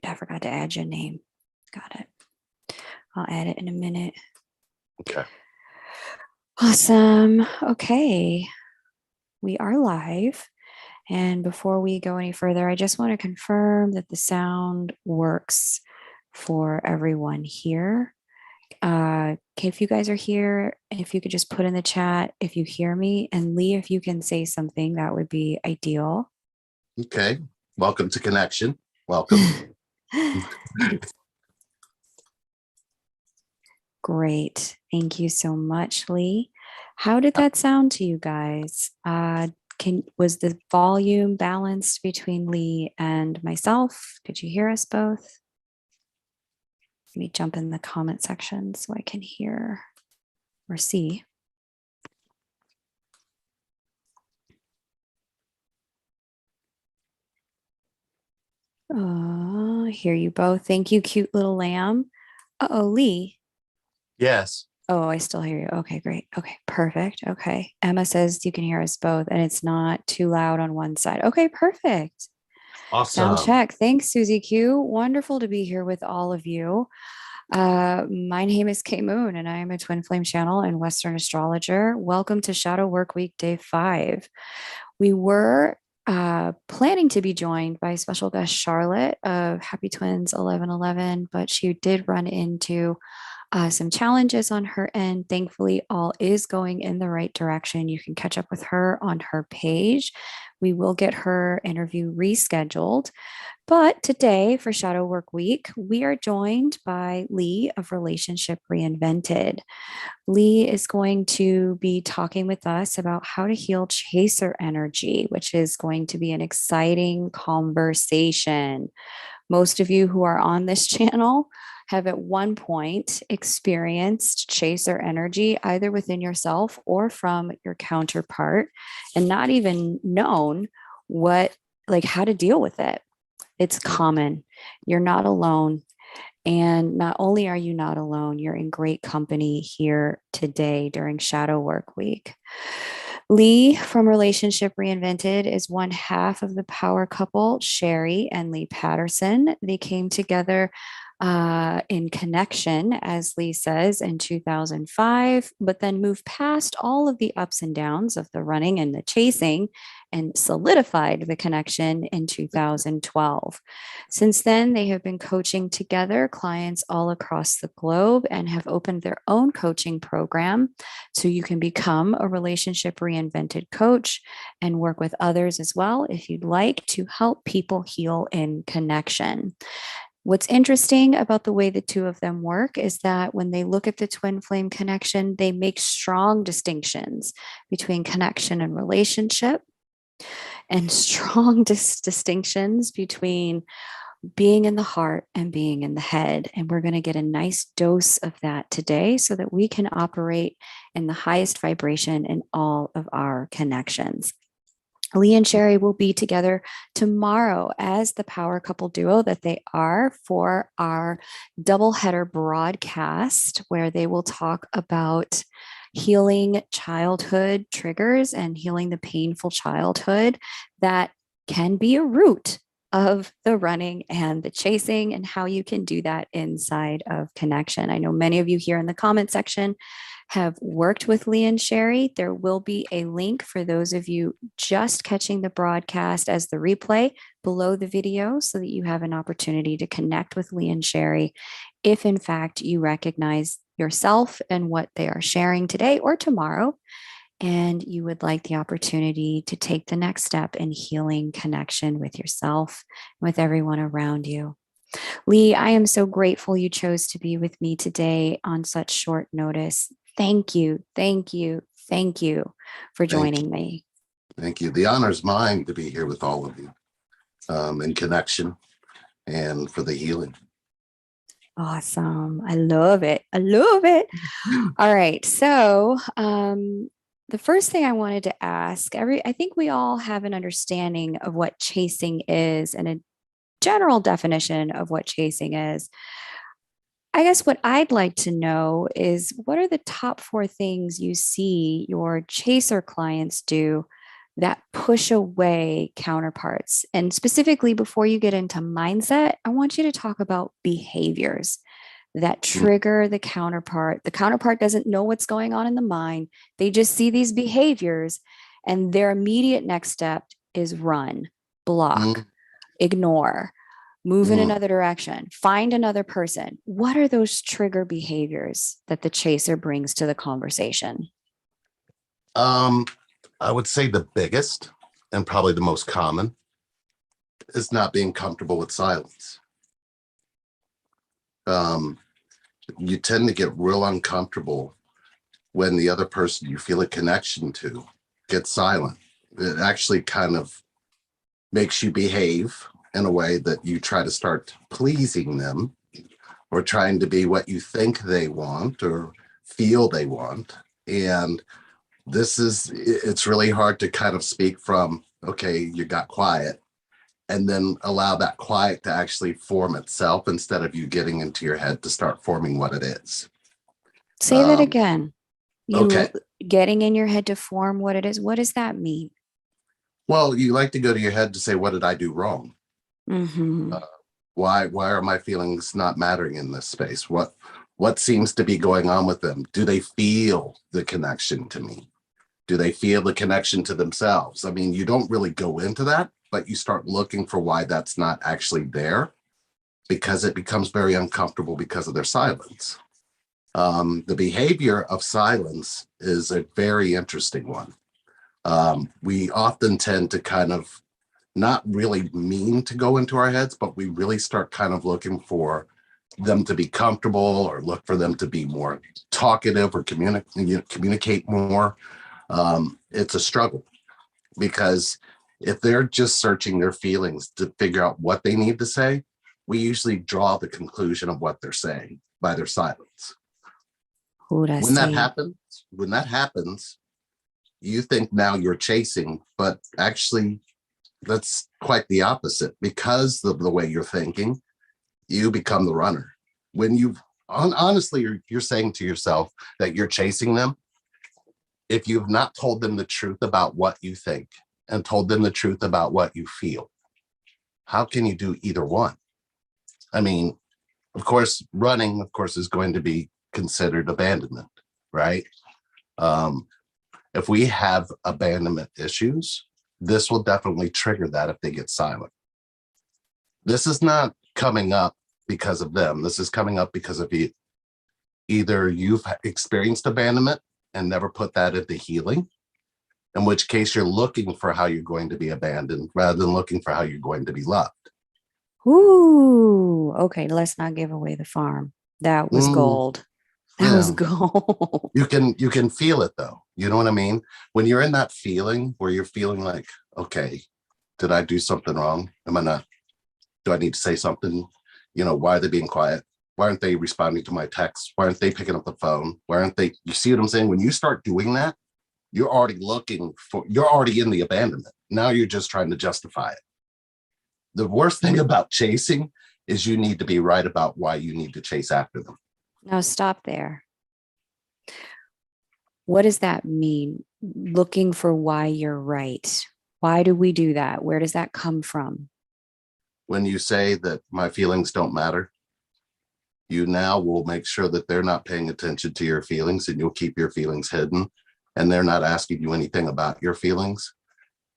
I forgot to add your name. Got it. I'll add it in a minute. Okay. Awesome. Okay. We are live. And before we go any further, I just want to confirm that the sound works for everyone here. Okay, if you guys are here, if you could just put in the chat if you hear me, and Lee, if you can say something, that would be ideal. Okay. Welcome to Connection. Welcome. Great. Thank you so much, Lee. How did that sound to you guys? Was the volume balanced between Lee and myself? Could you hear us both? Let me jump in the comment section so I can hear or see. Hear you both. Thank you, cute little lamb. Uh-oh, Lee. Yes. Oh, I still hear you. Okay, great. Okay, perfect. Okay. Emma says you can hear us both and it's not too loud on one side. Okay, perfect. Awesome. Sound check. Thanks, Susie Q. Wonderful to be here with all of you. My name is Kay Moon, and I am a twin flame channel and Western astrologer. Welcome to Shadow Work Week, day 5. We were planning to be joined by special guest Charlotte of Happy Twins 1111, but she did run into some challenges on her end. Thankfully, all is going in the right direction. You can catch up with her on her page. We will get her interview rescheduled. But today, for Shadow Work Week, we are joined by Lee of Relationship Reinvented. Lee is going to be talking with us about how to heal chaser energy, which is going to be an exciting conversation. Most of you who are on this channel have at one point experienced chaser energy, either within yourself or from your counterpart, and not even known how to deal with it. It's common. You're not alone. And not only are you not alone, you're in great company here today during Shadow Work Week. Lee from Relationship Reinvented is one half of the power couple, Sherry and Lee Patterson. They came together in connection, as Lee says, in 2005, but then moved past all of the ups and downs of the running and the chasing and solidified the connection in 2012. Since then, they have been coaching together clients all across the globe and have opened their own coaching program. So you can become a Relationship Reinvented coach and work with others as well if you'd like to help people heal in connection. What's interesting about the way the two of them work is that when they look at the twin flame connection, they make strong distinctions between connection and relationship, and strong distinctions between being in the heart and being in the head. And we're going to get a nice dose of that today so that we can operate in the highest vibration in all of our connections. Lee and Sherry will be together tomorrow as the power couple duo that they are for our doubleheader broadcast, where they will talk about healing childhood triggers and healing the painful childhood that can be a root of the running and the chasing, and how you can do that inside of connection. I know many of you here in the comment section have worked with Lee and Sherry. There will be a link for those of you just catching the broadcast as the replay below the video so that you have an opportunity to connect with Lee and Sherry if in fact you recognize yourself and what they are sharing today or tomorrow, and you would like the opportunity to take the next step in healing connection with yourself and with everyone around you. Lee, I am so grateful you chose to be with me today on such short notice. Thank you, thank you, thank you for joining me. Thank you. The honor is mine to be here with all of you in connection and for the healing. Awesome. I love it. I love it. All right. So, the first thing I wanted to ask, I think we all have an understanding of what chasing is and a general definition of what chasing is. I guess what I'd like to know is, what are the top 4 things you see your chaser clients do that push away counterparts. And specifically, before you get into mindset, I want you to talk about behaviors that Mm, trigger the counterpart. The counterpart doesn't know what's going on in the mind, they just see these behaviors, and their immediate next step is run, block, mm, ignore, move in mm. another direction, find another person. What are those trigger behaviors that the chaser brings to the conversation? Um, I would say the biggest and probably the most common is not being comfortable with silence. Um, you tend to get real uncomfortable when the other person you feel a connection to gets silent. It actually kind of makes you behave in a way that you try to start pleasing them or trying to be what you think they want or feel they want. And it's really hard to kind of speak from, okay, you got quiet, and then allow that quiet to actually form itself instead of you getting into your head to start forming what it is. Say that Um, again. You okay. getting in your head to form what it is. What does that mean? Well, you like to go to your head to say, what did I do wrong? Mm-hmm. Uh, why are my feelings not mattering in this space? What seems to be going on with them? Do they feel the connection to me? Do they feel the connection to themselves? I mean, you don't really go into that, but you start looking for why that's not actually there because it becomes very uncomfortable because of their silence. The behavior of silence is a very interesting one. We often tend to kind of not really mean to go into our heads, but we really start kind of looking for them to be comfortable or look for them to be more talkative or communicate more. It's a struggle because if they're just searching their feelings to figure out what they need to say, we usually draw the conclusion of what they're saying by their silence. Who'd I When that say? happens, when that happens, you think now you're chasing, but actually that's quite the opposite. Because of the way you're thinking, you become the runner. When you honestly, you're saying to yourself that you're chasing them. If you've not told them the truth about what you think and told them the truth about what you feel, how can you do either one? I mean, of course, running, of course, is going to be considered abandonment, right? Um, if we have abandonment issues, this will definitely trigger that if they get silent. This is not coming up because of them. This is coming up because of you. Either you've experienced abandonment and never put that into healing, in which case you're looking for how you're going to be abandoned rather than looking for how you're going to be loved. Ooh, okay, let's not give away the farm. That was Mm, gold. That was yeah, gold. you can feel it though. You know what I mean? When you're in that feeling where you're feeling like, okay, did I do something wrong? Am I not? Do I need to say something? Why are they being quiet? Why aren't they responding to my texts? Why aren't they picking up the phone? Why aren't they? You see what I'm saying? When you start doing that, you're already in the abandonment. Now you're just trying to justify it. The worst thing about chasing is you need to be right about why you need to chase after them. Now stop there. What does that mean? Looking for why you're right. Why do we do that? Where does that come from? When you say that my feelings don't matter, you now will make sure that they're not paying attention to your feelings and you'll keep your feelings hidden and they're not asking you anything about your feelings.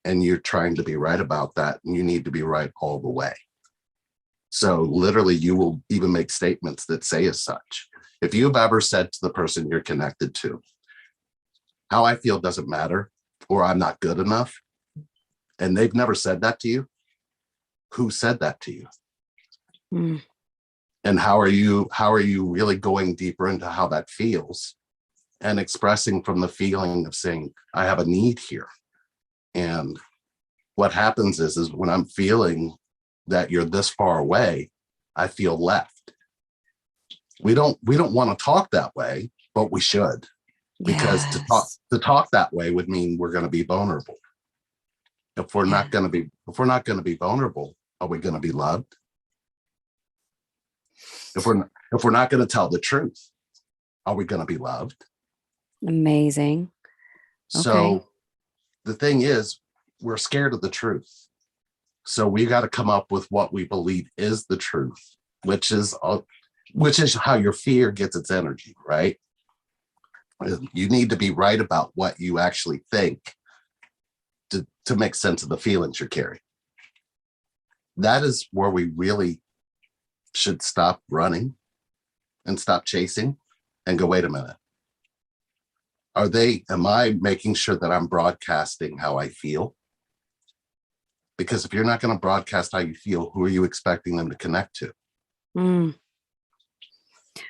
And you're trying to be right about that. And you need to be right all the way. So literally, you will even make statements that say as such. If you've ever said to the person you're connected to, how I feel doesn't matter, or I'm not good enough, and they've never said that to you, who said that to you? Mm, And how are you really going deeper into how that feels and expressing from the feeling of saying, I have a need here. And what happens is when I'm feeling that you're this far away, I feel left. We don't want to talk that way, but we should, because to talk yes. to talk that way would mean we're going to be vulnerable. Yeah. If we're not going to be vulnerable, are we going to be loved? If we're not going to tell the truth, are we going to be loved? Amazing. Okay. So the thing is, we're scared of the truth. So we got to come up with what we believe is the truth, which is how your fear gets its energy, right? You need to be right about what you actually think to make sense of the feelings you're carrying. That is where we really should stop running and stop chasing and go, wait a minute. Am I making sure that I'm broadcasting how I feel? Because if you're not going to broadcast how you feel, who are you expecting them to connect to? Mm.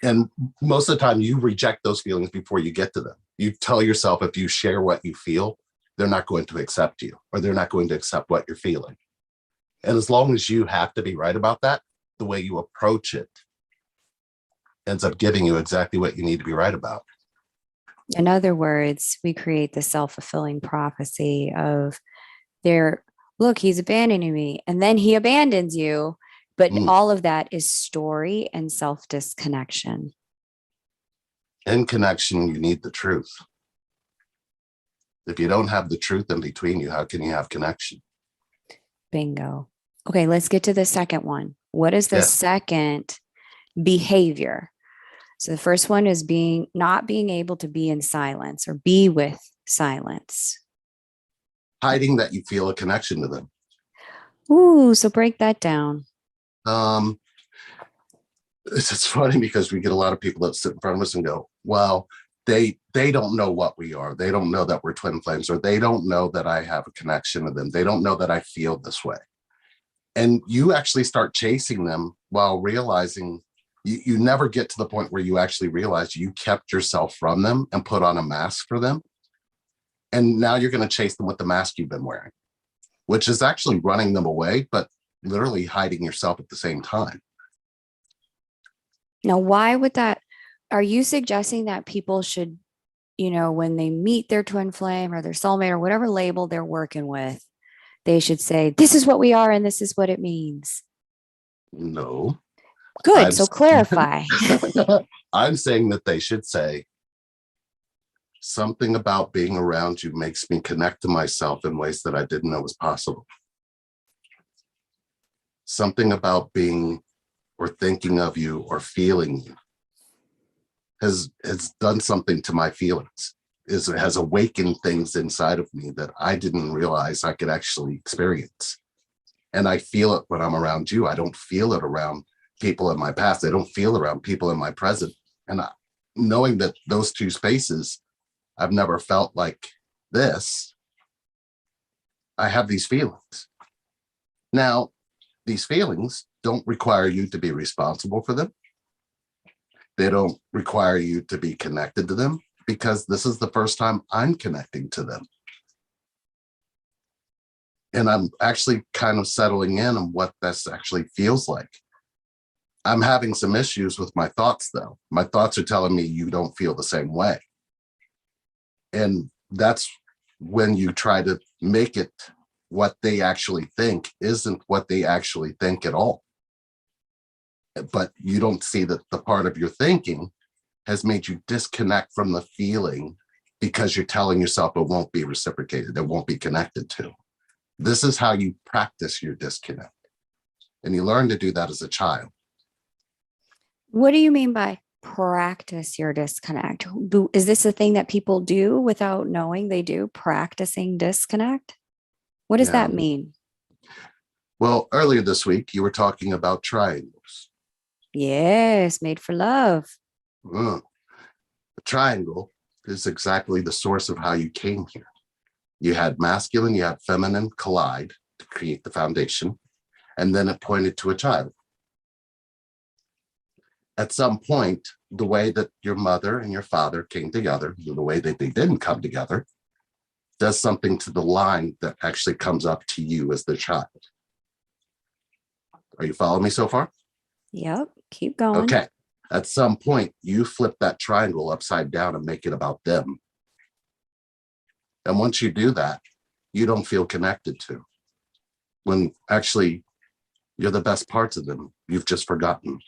And most of the time you reject those feelings before you get to them. You tell yourself, if you share what you feel, they're not going to accept you, or they're not going to accept what you're feeling. And as long as you have to be right about that, the way you approach it ends up giving you exactly what you need to be right about. In other words, we create the self-fulfilling prophecy of look, he's abandoning me. And then he abandons you. But all of that is story and self-disconnection. In connection, you need the truth. If you don't have the truth in between you, how can you have connection? Bingo. Okay, let's get to the second one. What is the second behavior? So the first one is not being able to be in silence or be with silence. Hiding that you feel a connection to them. Ooh, so break that down. It's funny because we get a lot of people that sit in front of us and go, well, they don't know what we are. They don't know that we're twin flames, or they don't know that I have a connection to them. They don't know that I feel this way. And you actually start chasing them while realizing you never get to the point where you actually realize you kept yourself from them and put on a mask for them. And now you're going to chase them with the mask you've been wearing, which is actually running them away, but literally hiding yourself at the same time. Now, why would that? Are you suggesting that people should, when they meet their twin flame or their soulmate or whatever label they're working with, they should say, this is what we are and this is what it means? No. Good. So clarify. I'm saying that they should say, something about being around you makes me connect to myself in ways that I didn't know was possible. Something about being or thinking of you or feeling you has done something to my feelings. Has awakened things inside of me that I didn't realize I could actually experience. And I feel it when I'm around you. I don't feel it around people in my past. I don't feel around people in my present. And knowing that those two spaces, I've never felt like this, I have these feelings. Now, these feelings don't require you to be responsible for them. They don't require you to be connected to them, because this is the first time I'm connecting to them. And I'm actually kind of settling in on what this actually feels like. I'm having some issues with my thoughts, though. My thoughts are telling me you don't feel the same way. And that's when you try to make it what they actually think isn't what they actually think at all. But you don't see that the part of your thinking has made you disconnect from the feeling, because you're telling yourself it won't be reciprocated, it won't be connected to. This is how you practice your disconnect. And you learn to do that as a child. What do you mean by practice your disconnect? Is this a thing that people do without knowing they do? Practicing disconnect? What does that mean? Well, earlier this week, you were talking about triangles. Yes, made for love. A triangle is exactly the source of how you came here. You had masculine, you had feminine collide to create the foundation, and then it pointed to a child. At some point, the way that your mother and your father came together, the way that they didn't come together, does something to the line that actually comes up to you as the child. Are you following me so far? Yep. Keep going. Okay. At some point, you flip that triangle upside down and make it about them. And once you do that, you don't feel connected to, when actually you're the best parts of them. You've just forgotten.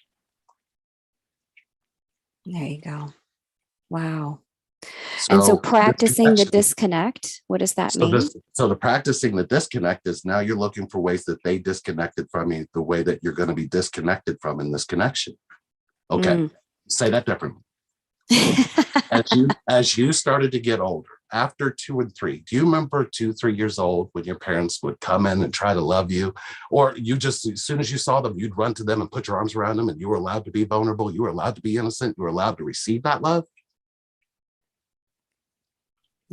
There you go. Wow. And so So practicing the disconnection. disconnect, what does that So mean? this, so the practicing the disconnect is now you're looking for ways that they disconnected from you, the way that you're going to be disconnected from in this connection. Okay, Mm. say that differently. As you started to get older, after 2 and 3, do you remember 2, 3 years old when your parents would come in and try to love you, or you just as soon as you saw them, you'd run to them and put your arms around them, and you were allowed to be vulnerable, you were allowed to be innocent, you were allowed to receive that love?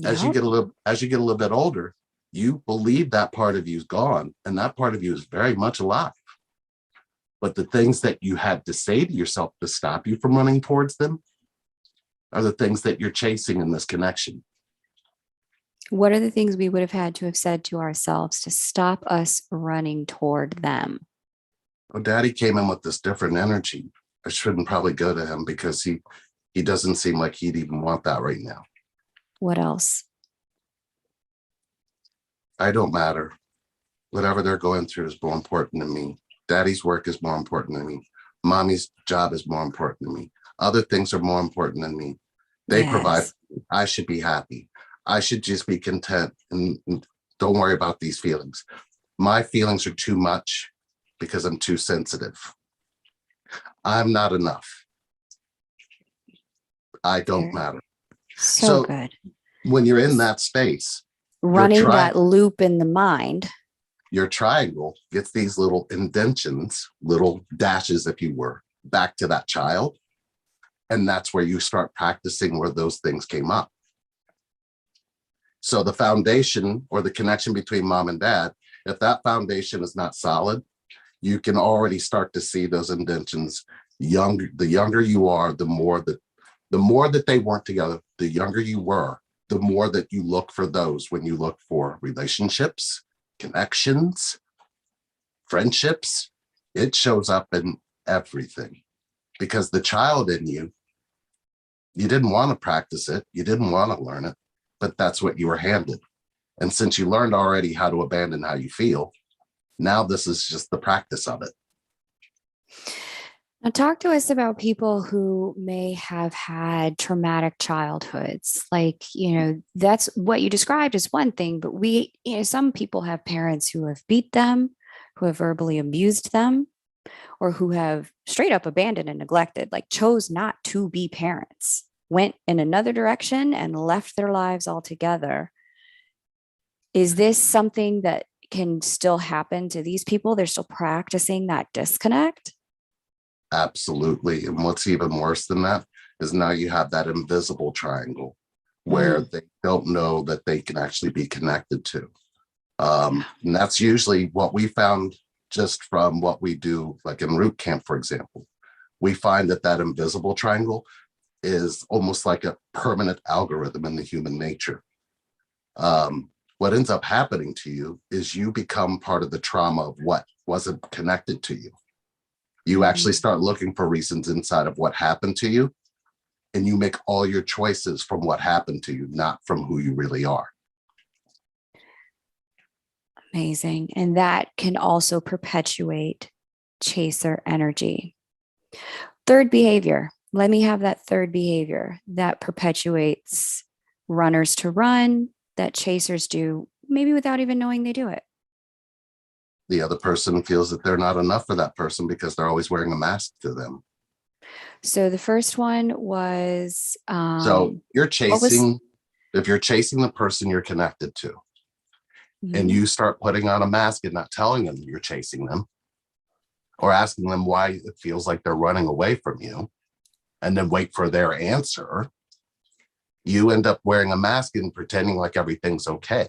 As you Yep. get a little bit older, you believe that part of you is gone, and that part of you is very much alive. But the things that you had to say to yourself to stop you from running towards them are the things that you're chasing in this connection. What are the things we would have had to have said to ourselves to stop us running toward them? Oh, daddy came in with this different energy. I shouldn't probably go to him because he doesn't seem like he'd even want that right now. What else? I don't matter. Whatever they're going through is more important to me. Daddy's work is more important to me. Mommy's job is more important to me. Other things are more important than me. They provide. Yes. I should be happy. I should just be content and don't worry about these feelings. My feelings are too much because I'm too sensitive. I'm not enough. I don't Very, matter. so So good. when you're in that space, your Running tri that loop in the mind. your triangle gets these little indentions, little dashes, if you were, back to that child. And that's where you start practicing where those things came up. So the foundation or the connection between mom and dad, if that foundation is not solid, you can already start to see those indentions. The younger you are, the more that they weren't together, the younger you were, the more that you look for those when you look for relationships, connections, friendships. It shows up in everything because the child in you, you didn't want to practice it, you didn't want to learn it, but that's what you were handed. And since you learned already how to abandon how you feel, now this is just the practice of it. Now, talk to us about people who may have had traumatic childhoods. Like, that's what you described as one thing, but some people have parents who have beat them, who have verbally abused them, or who have straight up abandoned and neglected, like chose not to be parents, went in another direction and left their lives altogether. Is this something that can still happen to these people? They're still practicing that disconnect? Absolutely. And what's even worse than that is now you have that invisible triangle where Mm. they don't know that they can actually be connected to. And that's usually what we found just from what we do, like in root camp, for example. We find that invisible triangle is almost like a permanent algorithm in the human nature. What ends up happening to you is you become part of the trauma of what wasn't connected to you. You actually Mm. start looking for reasons inside of what happened to you, and you make all your choices from what happened to you, not from who you really are. Amazing. And that can also perpetuate chaser energy. Third behavior. Let me have that third behavior that perpetuates runners to run, that chasers do, maybe without even knowing they do it. The other person feels that they're not enough for that person because they're always wearing a mask to them. So the first one was So what was if you're chasing the person you're connected to, and mhm. you start putting on a mask and not telling them you're chasing them, or asking them why it feels like they're running away from you, and then wait for their answer, you end up wearing a mask and pretending like everything's okay.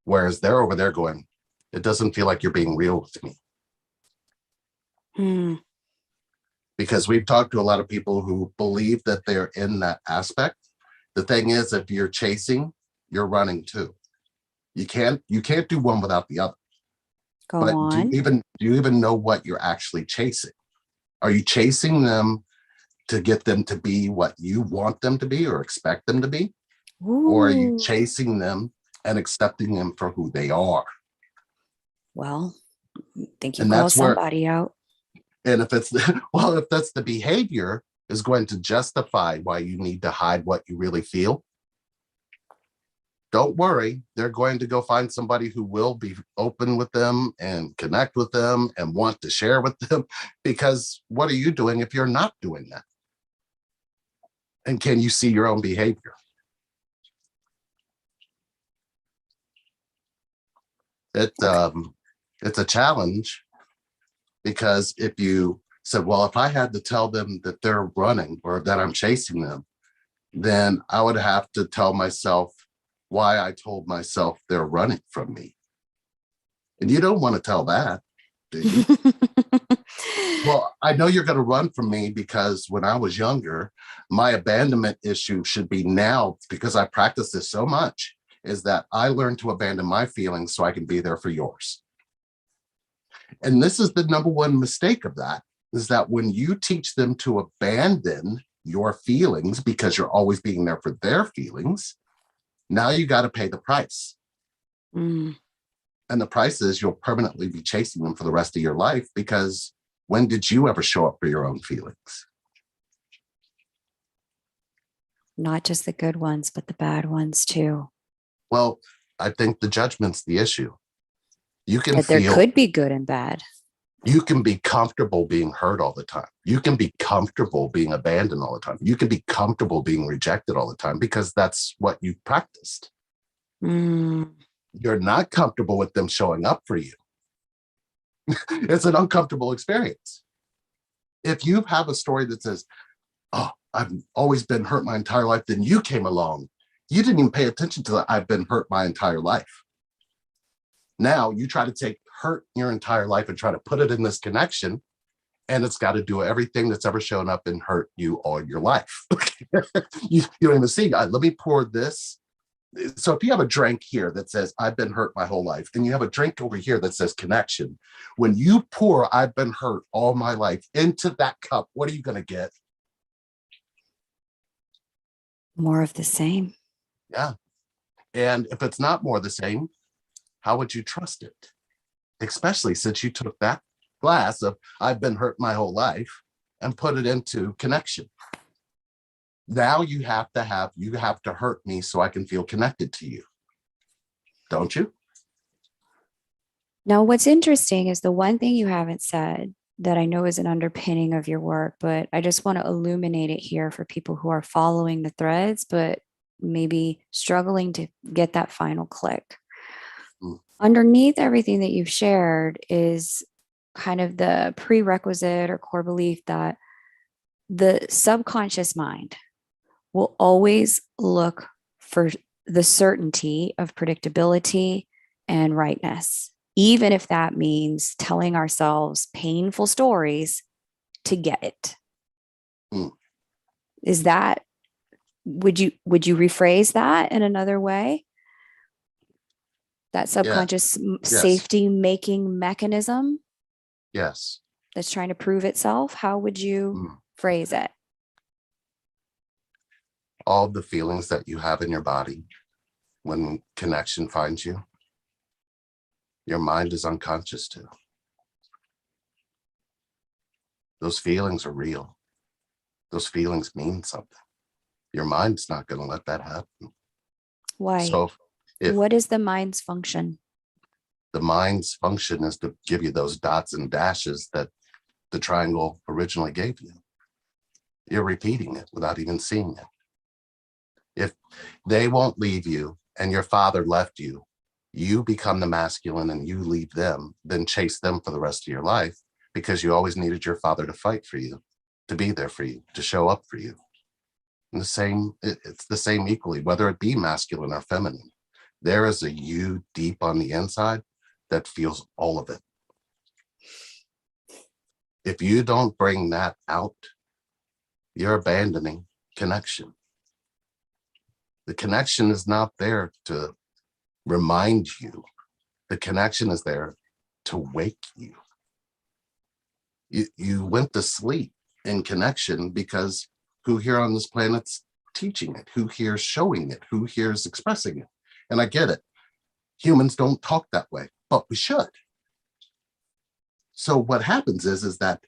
Whereas they're over there going, it doesn't feel like you're being real with me. Mm. Because we've talked to a lot of people who believe that they're in that aspect. The thing is, if you're chasing, you're running too. You can't do one without the other. Go But do you on. even know what you're actually chasing? Are you chasing them to get them to be what you want them to be or expect them to be? Or are you Ooh. chasing them and accepting them for who they are? Well, I think you And call that's where, somebody out. and if it's, well, if that's the behavior is going to justify why you need to hide what you really feel, don't worry, they're going to go find somebody who will be open with them and connect with them and want to share with them. Because what are you doing if you're not doing that? And can you see your own behavior? It Okay. it's a challenge, because if you said, well, if I had to tell them that they're running or that I'm chasing them, then I would have to tell myself why I told myself they're running from me. And you don't want to tell that, do you? Well, I know you're going to run from me because when I was younger, my abandonment issue should be now, because I practice this so much, is that I learned to abandon my feelings so I can be there for yours. And this is the number one mistake of that, is that when you teach them to abandon your feelings because you're always being there for their feelings, now you got to pay the price. Mm, And the price is you'll permanently be chasing them for the rest of your life, because when did you ever show up for your own feelings? not just the good ones, but the bad ones too. Well, I think the judgment's the issue. You can That there feel, could be good and bad. you can be comfortable being hurt all the time. You can be comfortable being abandoned all the time. You can be comfortable being rejected all the time because that's what you've practiced. Mm, You're not comfortable with them showing up for you. It's an uncomfortable experience. If you have a story that says, oh, I've always been hurt my entire life, then you came along. You didn't even pay attention to that. I've been hurt my entire life. Now you try to take hurt your entire life and try to put it in this connection, and it's got to do everything that's ever shown up and hurt you all your life. You don't even see, let me pour this. So if you have a drink here that says, I've been hurt my whole life, and you have a drink over here that says connection, when you pour, I've been hurt all my life into that cup, what are you going to get? more of the same. Yeah. And if it's not more the same, how would you trust it? Especially since you took that glass of I've been hurt my whole life and put it into connection. Now you have to hurt me so I can feel connected to you. Don't you? Now, what's interesting is the one thing you haven't said that I know is an underpinning of your work, but I just want to illuminate it here for people who are following the threads, but maybe struggling to get that final click. Mm. Underneath everything that you've shared is kind of the prerequisite or core belief that the subconscious mind will always look for the certainty of predictability and rightness, even if that means telling ourselves painful stories to get it. Mm. Is that, would you rephrase that in another way? That Yeah. subconscious Yes. safety making mechanism Yes. that's trying to prove itself, how would you Mm. phrase it? All the feelings that you have in your body when connection finds you, your mind is unconscious to. Those feelings are real. Those feelings mean something. Your mind's not going to let that happen. Why? So if What is the mind's function? the mind's function is to give you those dots and dashes that the triangle originally gave you, you're repeating it without even seeing it. If they won't leave you and your father left you, you become the masculine and you leave them, then chase them for the rest of your life because you always needed your father to fight for you, to be there for you, to show up for you. And it's the same equally, whether it be masculine or feminine. There is a you deep on the inside that feels all of it. If you don't bring that out, you're abandoning connection. The connection is not there to remind you. The connection is there to wake you. You went to sleep in connection because who here on this planet's teaching it? Who here's showing it? Who here's expressing it? And I get it. Humans don't talk that way, but we should. So what happens is that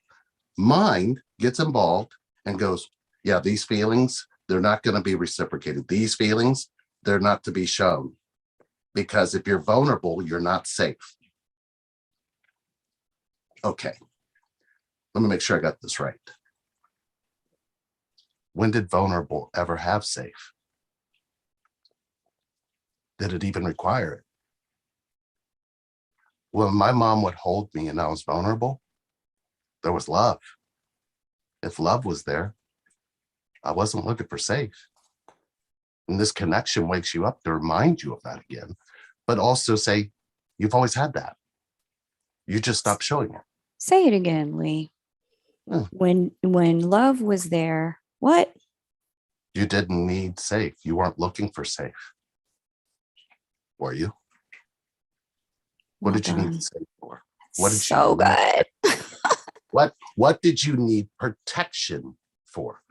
mind gets involved and goes, yeah, these feelings, they're not going to be reciprocated. These feelings, They're not to be shown, because if you're vulnerable, you're not safe. Okay, let me make sure I got this right. When did vulnerable ever have safe? Did it even require it? When my mom would hold me and I was vulnerable, there was love. If love was there, I wasn't looking for safe. And this connection wakes you up to remind you of that again, but also say, you've always had that. You just stopped showing it. Say it again, Lee. Hmm. When love was there, what? You didn't need safe. You weren't looking for safe. Were you? What Well did you need done. safe for? What did you So need? good. What did you need protection for?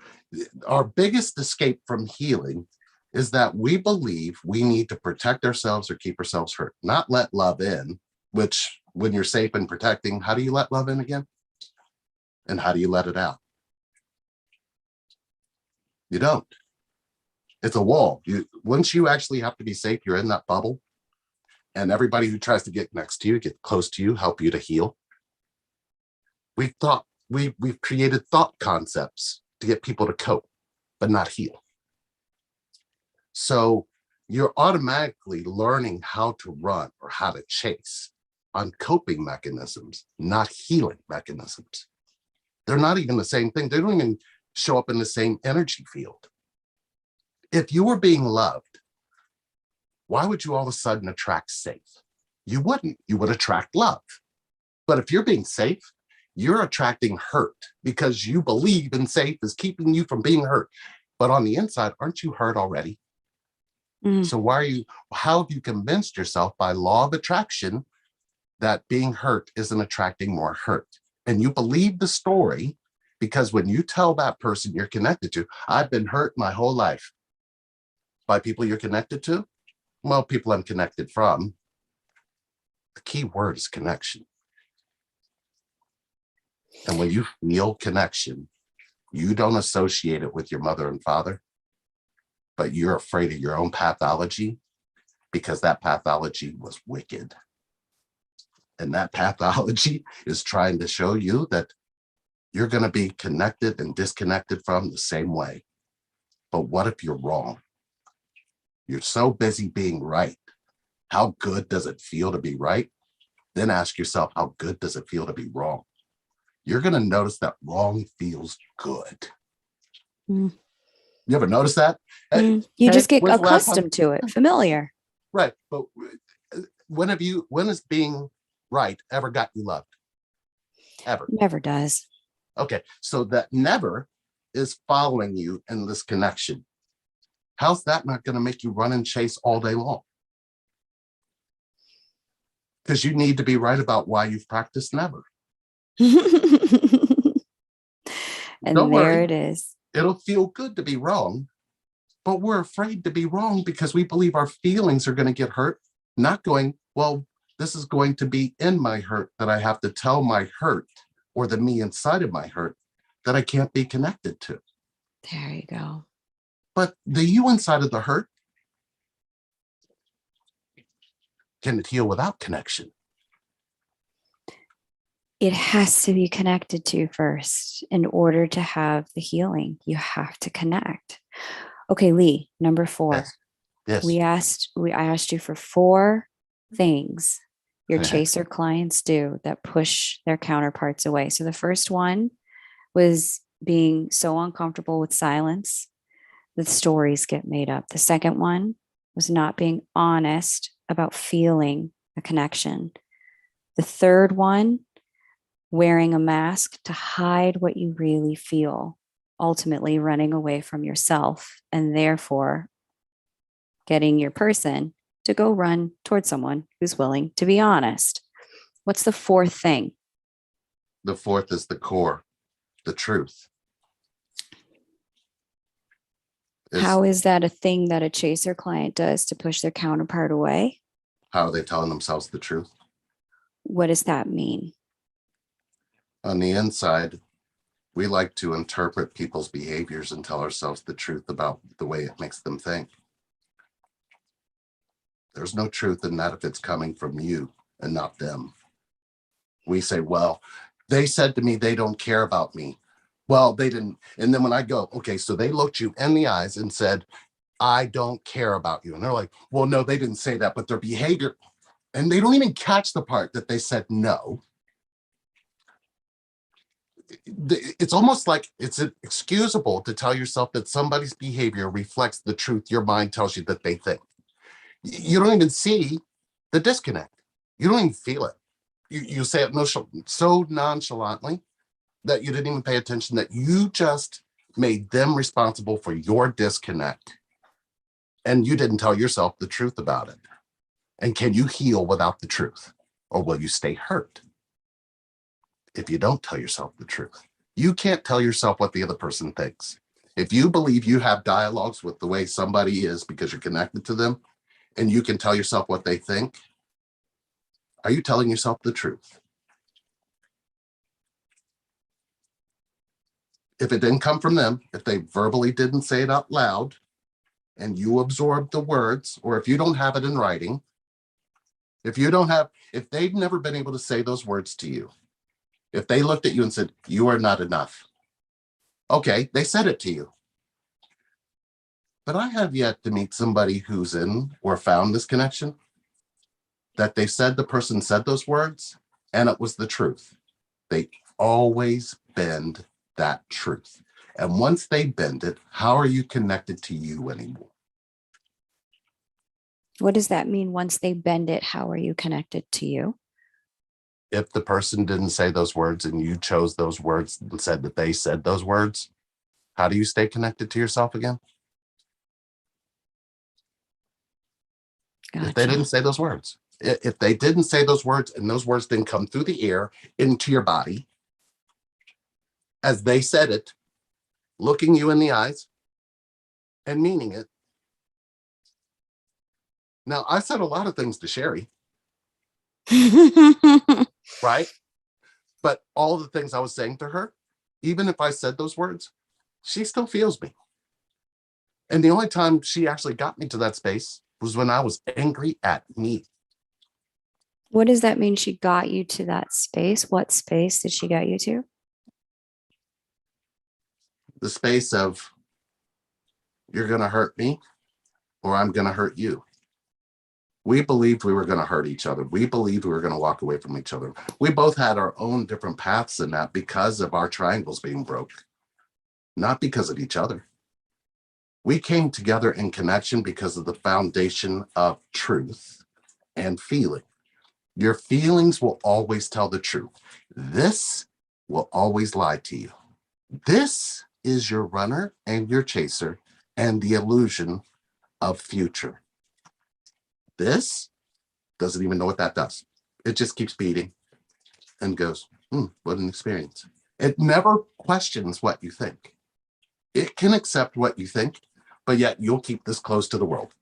Our biggest escape from healing is that we believe we need to protect ourselves or keep ourselves hurt, not let love in, which when you're safe and protecting, how do you let love in again? And how do you let it out? You don't. It's a wall. Once you actually have to be safe, you're in that bubble. And everybody who tries to get next to you, get close to you, help you to heal. We've created thought concepts to get people to cope, but not heal. So you're automatically learning how to run or how to chase on coping mechanisms, not healing mechanisms. They're not even the same thing. They don't even show up in the same energy field. If you were being loved, why would you all of a sudden attract safe? You wouldn't. You would attract love. But if you're being safe, you're attracting hurt because you believe in safe is keeping you from being hurt. But on the inside, aren't you hurt already? So how have you convinced yourself by law of attraction that being hurt isn't attracting more hurt? And you believe the story because when you tell that person you're connected to, I've been hurt my whole life by people you're connected to, well, people I'm connected from, the key word is connection. And when you feel connection, you don't associate it with your mother and father, but you're afraid of your own pathology because that pathology was wicked. And that pathology is trying to show you that you're going to be connected and disconnected from the same way. But what if you're wrong? You're so busy being right. How good does it feel to be right? Then ask yourself, how good does it feel to be wrong? You're going to notice that wrong feels good. Mm. You ever notice that? You Hey, just get when's the last time? accustomed to it, familiar. Right. But when has being right ever got you loved? Ever. Never does. Okay. So that never is following you in this connection. How's that not going to make you run and chase all day long? Because you need to be right about why you've practiced never. And Don't there worry. it is. It'll feel good to be wrong, but we're afraid to be wrong because we believe our feelings are going to get hurt, not going, well, this is going to be in my hurt that I have to tell my hurt or the me inside of my hurt that I can't be connected to. There you go. But the you inside of the hurt, can it heal without connection? It has to be connected to first in order to have the healing. You have to connect. Okay, Lee, number 4. Yes. I asked you for 4 things your chaser clients do that push their counterparts away. So the first one was being so uncomfortable with silence that stories get made up. The second one was not being honest about feeling a connection. The third one, wearing a mask to hide what you really feel, ultimately running away from yourself and therefore getting your person to go run towards someone who's willing to be honest. What's the fourth thing? The fourth is the core, the truth. How is that a thing that a chaser client does to push their counterpart away? How are they telling themselves the truth? What does that mean? On the inside, we like to interpret people's behaviors and tell ourselves the truth about the way it makes them think. There's no truth in that if it's coming from you and not them. We say, well, they said to me they don't care about me. Well, they didn't. And then when I go, okay, so they looked you in the eyes and said, I don't care about you. And they're like, well, no, they didn't say that, but their behavior, and they don't even catch the part that they said no. It's almost like it's excusable to tell yourself that somebody's behavior reflects the truth your mind tells you that they think. You don't even see the disconnect. You don't even feel it. You say it so nonchalantly that you didn't even pay attention, that you just made them responsible for your disconnect. And you didn't tell yourself the truth about it. And can you heal without the truth? Or will you stay hurt if you don't tell yourself the truth? You can't tell yourself what the other person thinks. If you believe you have dialogues with the way somebody is because you're connected to them and you can tell yourself what they think, are you telling yourself the truth? If it didn't come from them, if they verbally didn't say it out loud and you absorbed the words, or if you don't have it in writing, if they've never been able to say those words to you, if they looked at you and said, you are not enough, okay, they said it to you. But I have yet to meet somebody who's in or found this connection that they said the person said those words and it was the truth. They always bend that truth. And once they bend it, how are you connected to you anymore? What does that mean? Once they bend it, how are you connected to you? If the person didn't say those words and you chose those words and said that they said those words, how do you stay connected to yourself again? If they didn't Gotcha. say those words, if they didn't say those words and those words didn't come through the air into your body as they said it, looking you in the eyes and meaning it. Now, I said a lot of things to Sherry, right? But all the things I was saying to her, even if I said those words, she still feels me. And the only time she actually got me to that space was when I was angry at me. What does that mean? She got you to that space? What space did she get you to? The space of, you're going to hurt me or I'm going to hurt you. We believed we were going to hurt each other. We believed we were going to walk away from each other. We both had our own different paths in that because of our triangles being broke, not because of each other. We came together in connection because of the foundation of truth and feeling. Your feelings will always tell the truth. This will always lie to you. This is your runner and your chaser and the illusion of future. This doesn't even know what that does. It just keeps beating and goes, what an experience. It never questions what you think. It can accept what you think, but yet you'll keep this close to the world.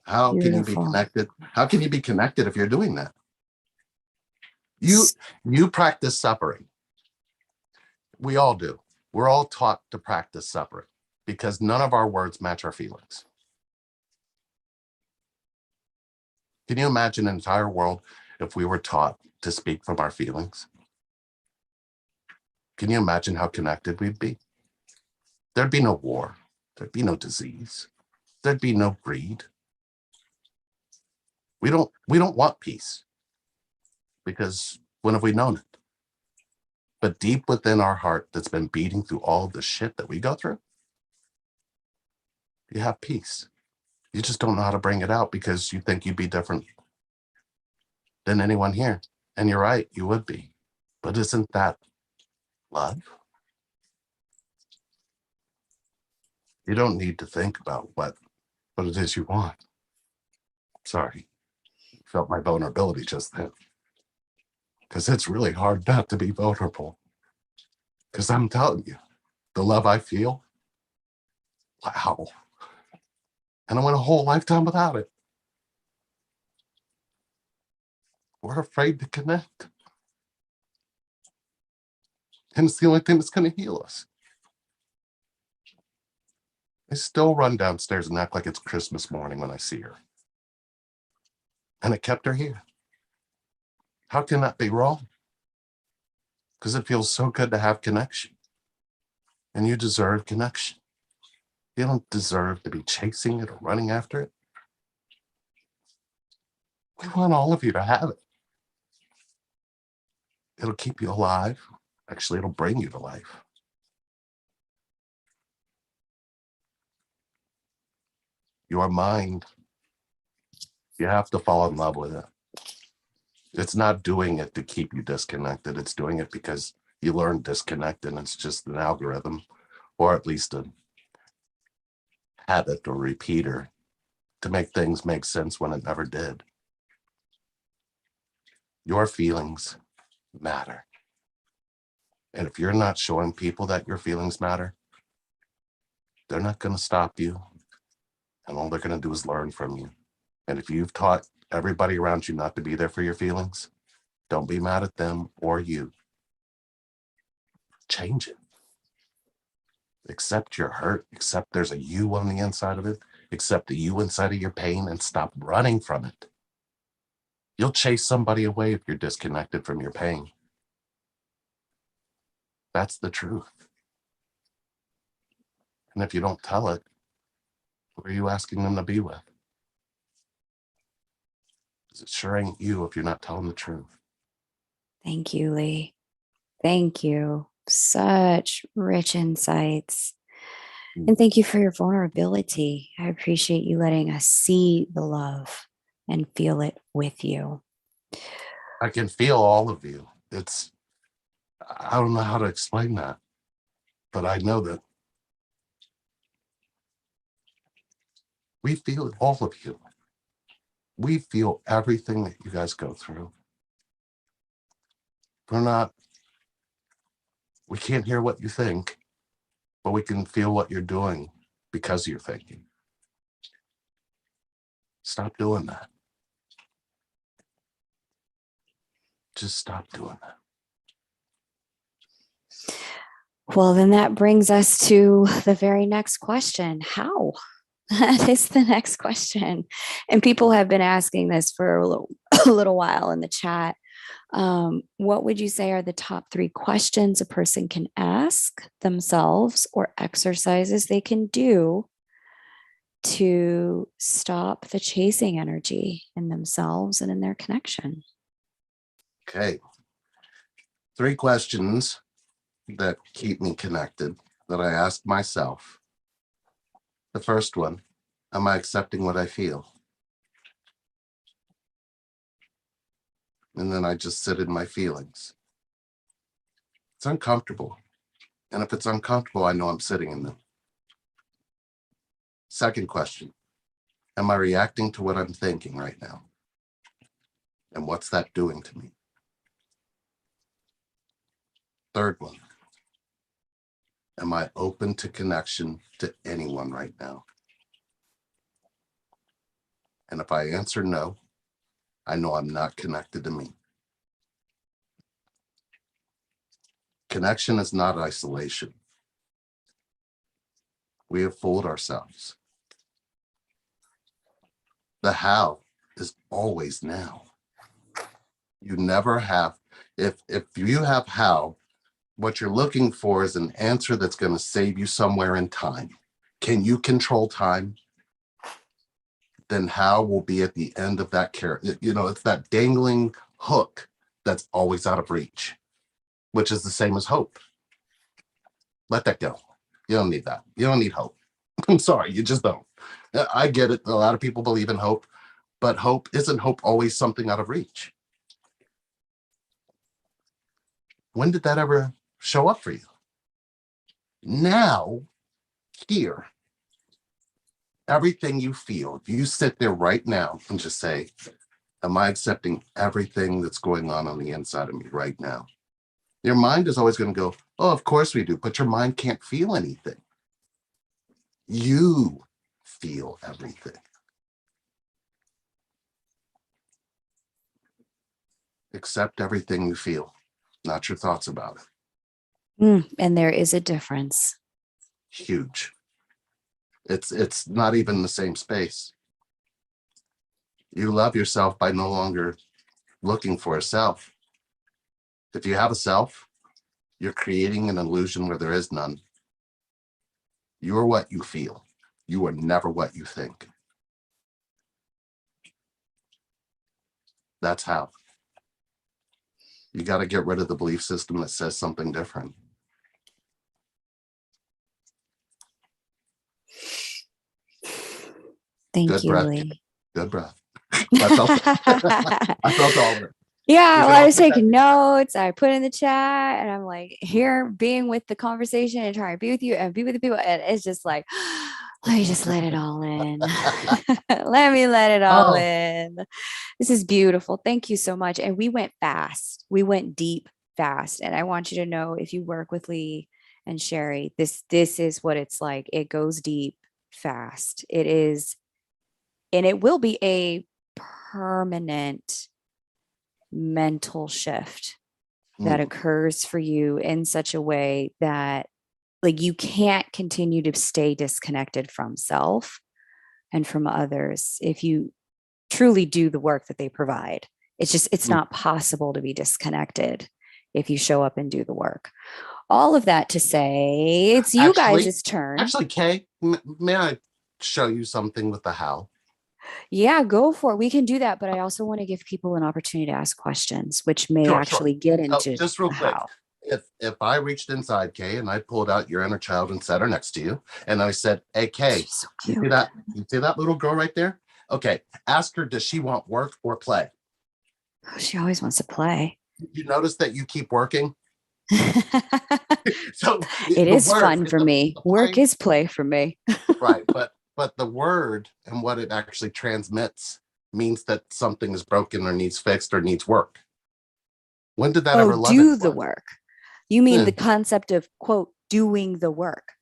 How can you be Beautiful. connected? How can you be connected if you're doing that? You practice suffering. We all do. We're all taught to practice suffering because none of our words match our feelings. Can you imagine an entire world if we were taught to speak from our feelings? Can you imagine how connected we'd be? There'd be no war. There'd be no disease. There'd be no greed. We don't want peace because when have we known it? But deep within our heart that's been beating through all the shit that we go through, you have peace. You just don't know how to bring it out because you think you'd be different than anyone here. And you're right, you would be. But isn't that love? You don't need to think about what it is you want. Sorry, felt my vulnerability just then. Because it's really hard not to be vulnerable. Because I'm telling you, the love I feel, wow. And I went a whole lifetime without it. We're afraid to connect. And it's the only thing that's going to heal us. I still run downstairs and act like it's Christmas morning when I see her. And it kept her here. How can that be wrong? Because it feels so good to have connection. And you deserve connection. You don't deserve to be chasing it or running after it. We want all of you to have it. It'll keep you alive. Actually, it'll bring you to life. Your mind, you have to fall in love with it. It's not doing it to keep you disconnected. It's doing it because you learn disconnect, and it's just an algorithm, or at least a habit or repeater to make things make sense when it never did. Your feelings matter. And if you're not showing people that your feelings matter, they're not going to stop you. And all they're going to do is learn from you. And if you've taught everybody around you not to be there for your feelings, don't be mad at them or you. Change it. Accept your hurt. Accept there's a you on the inside of it. Accept the you inside of your pain and stop running from it. You'll chase somebody away if you're disconnected from your pain. That's the truth. And if you don't tell it, who are you asking them to be with? Because it sure ain't you if you're not telling the truth. Thank you, Lee. Thank you. Such rich insights. And thank you for your vulnerability. I appreciate you letting us see the love and feel it with you. I can feel all of you. I don't know how to explain that, but I know that we feel it, all of you. We feel everything that you guys go through. We can't hear what you think, but we can feel what you're doing because you're thinking. Stop doing that. Just stop doing that. Well, then that brings us to the very next question. How? That is the next question. And people have been asking this for a little while in the chat. What would you say are the top 3 questions a person can ask themselves or exercises they can do to stop the chasing energy in themselves and in their connection? Okay. 3 questions that keep me connected that I ask myself. The first one, am I accepting what I feel? And then I just sit in my feelings. It's uncomfortable. And if it's uncomfortable, I know I'm sitting in them. Second question, am I reacting to what I'm thinking right now? And what's that doing to me? Third one, am I open to connection to anyone right now? And if I answer no, I know I'm not connected to me. Connection is not isolation. We have fooled ourselves. The how is always now. You never have, if you have how, what you're looking for is an answer that's going to save you somewhere in time. Can you control time? Then how will be at the end of that carrot. It's that dangling hook that's always out of reach, which is the same as hope. Let that go. You don't need that. You don't need hope. I'm sorry, you just don't. I get it. A lot of people believe in hope, but isn't hope always something out of reach? When did that ever show up for you? Now, here, everything you feel, if you sit there right now and just say, am I accepting everything that's going on the inside of me right now? Your mind is always going to go, oh, of course we do, but your mind can't feel anything. You feel everything. Accept everything you feel, not your thoughts about it. And there is a difference. Huge. It's not even the same space. You love yourself by no longer looking for a self. If you have a self, you're creating an illusion where there is none. You're what you feel. You are never what you think. That's how. You got to get rid of the belief system that says something different. Thank Good you, breath. Lee. Good breath. I felt it. I felt all of it. Yeah, You well, can I all was put that taking together. notes. I put in the chat and I'm like here being with the conversation and trying to be with you and be with the people. And it's just like, let me just let it all in. Let me let it all Oh, in. This is beautiful. Thank you so much. And we went fast. We went deep fast. And I want you to know if you work with Lee and Sherry, this is what it's like. It goes deep fast. It is, and it will be a permanent mental shift that mm, occurs for you in such a way that like you can't continue to stay disconnected from self and from others if you truly do the work that they provide. It's mm. not possible to be disconnected if you show up and do the work. All of that to say, it's you Actually, guys' turn. actually, Kay, may I show you something with the how? Yeah, go for it. We can do that, but I also want to give people an opportunity to ask questions, which may Sure, sure. actually get So into just real the quick, how. if I reached inside Kay and I pulled out your inner child and set her next to you, and I said, "Hey, Kay, She's so you see cute. that? You see that little girl right there? Okay, ask her, does she want work or play? Oh, she always wants to play. You notice that you keep working. So It the is word, fun it's for a me. Work play, is play for me. right? But the word and what it actually transmits means that something is broken or needs fixed or needs work. When did that Oh, ever love do the anyone? work. You mean Yeah, the concept of, quote, doing the work?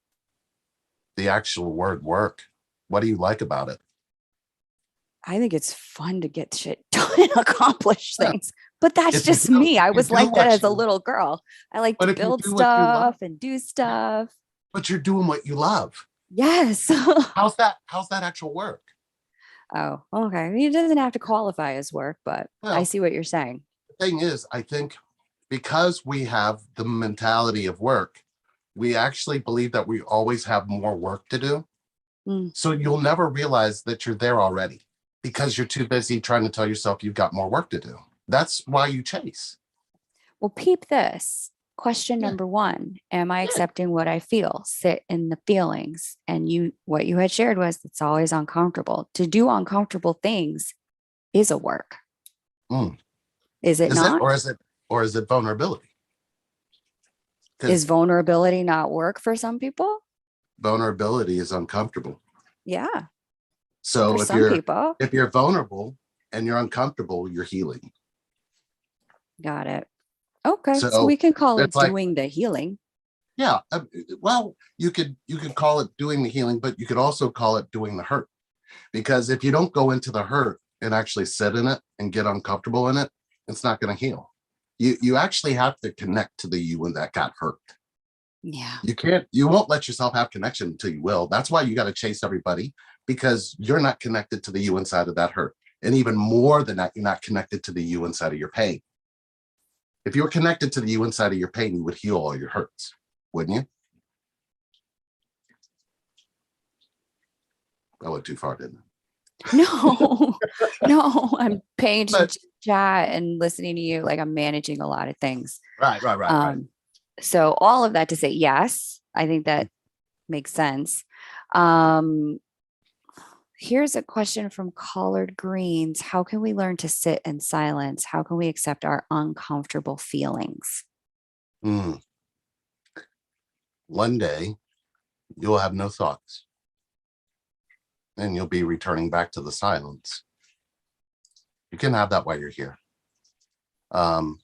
the actual word work. What do you like about it? I think it's fun to get shit done and accomplish Yeah. things. But that's If you just do, me. if I you was do like that what as a you, little girl. I like to but if you build do what you love, stuff and do yeah, stuff. but you're doing what you love. Yes. How's that? How's that actual work? Oh, okay. It doesn't have to qualify as work, but I Well, see what you're saying. the thing is, I think because we have the mentality of work, we actually believe that we always have more work to do. Mm. So you'll never realize that you're there already because you're too busy trying to tell yourself you've got more work to do. That's why you chase. Well, peep this. Question Yeah, number one. Am I yeah. accepting what I feel? Sit in the feelings. And what you had shared was it's always uncomfortable. To do uncomfortable things is a work. Mm. Is it Is it, not? or is it vulnerability? Is Because vulnerability not work for some people? vulnerability is uncomfortable. Yeah, for So some people. if you're vulnerable and you're uncomfortable, you're healing. Got it. Okay. So we So can call it it's like, doing the healing. yeah, well, you could call it doing the healing, but you could also call it doing the hurt. Because if you don't go into the hurt and actually sit in it and get uncomfortable in it, it's not going to heal. You actually have to connect to the you when that got hurt. Yeah. You won't let yourself have connection until you will. That's why you got to chase everybody, because you're not connected to the you inside of that hurt. And even more than that, you're not connected to the you inside of your pain. If you were connected to the you inside of your pain, you would heal all your hurts, wouldn't you? I went too far, didn't No, no, I'm paying attention I? to chat and listening to you. Like I'm managing a lot of things. Right. Um, so all of that to say, yes, I think that makes sense. Um, Here's a question from Collard Greens. How can we learn to sit in silence? How can we accept our uncomfortable feelings? Mm. One day you'll have no thoughts and you'll be returning back to the silence. You can have that while you're here. Um,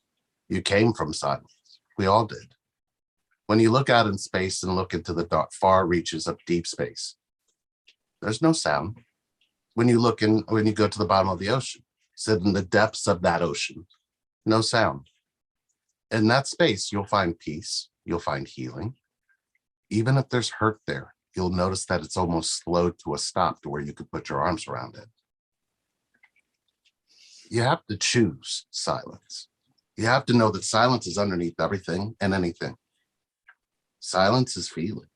you came from silence. We all did. When you look out in space and look into the dark, far reaches of deep space, there's no sound. When you go to the bottom of the ocean, sit in the depths of that ocean, no sound. In that space, you'll find peace, you'll find healing, even if there's hurt there. you'll notice that it's almost slowed to a stop to where you could put your arms around it. You have to choose silence. You have to know that silence is underneath everything and anything. Silence is feeling.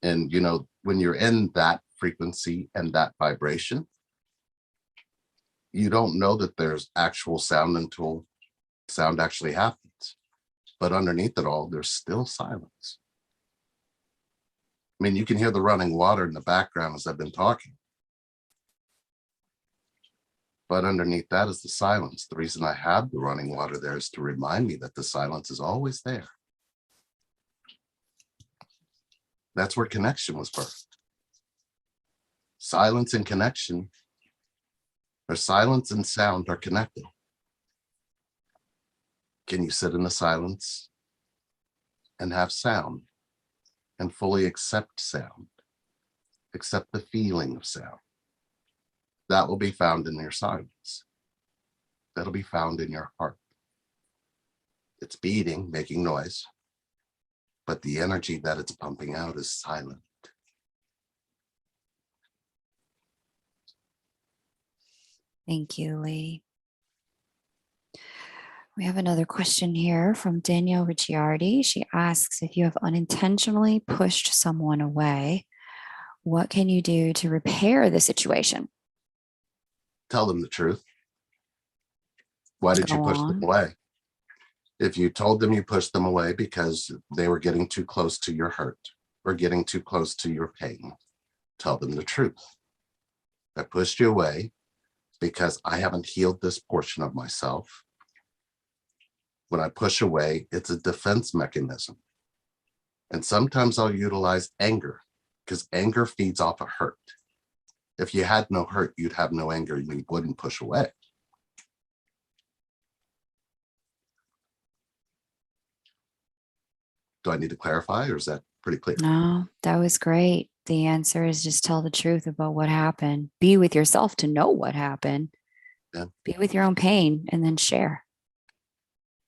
And, when you're in that frequency and that vibration, you don't know that there's actual sound until sound actually happens. But underneath it all, there's still silence. I mean, you can hear the running water in the background as I've been talking. But underneath that is the silence. The reason I have the running water there is to remind me that the silence is always there. That's where connection was birthed. Silence and connection, or silence and sound, are connected. Can you sit in the silence and have sound and fully accept sound, accept the feeling of sound? That will be found in your silence. That'll be found in your heart. It's beating, making noise, but the energy that it's pumping out is silent. Thank you, Lee. We have another question here from Danielle Ricciardi. She asks, if you have unintentionally pushed someone away, what can you do to repair the situation? Tell them the truth. Why did you Go push them on. away? If you told them you pushed them away because they were getting too close to your hurt or getting too close to your pain, tell them the truth. I pushed you away because I haven't healed this portion of myself. When I push away, it's a defense mechanism. And sometimes I'll utilize anger because anger feeds off of hurt. If you had no hurt, you'd have no anger. You wouldn't push away. Do I need to clarify, or is that pretty clear? No, that was great. The answer is just tell the truth about what happened. Be with yourself to know what happened. Yeah. Be with your own pain and then share.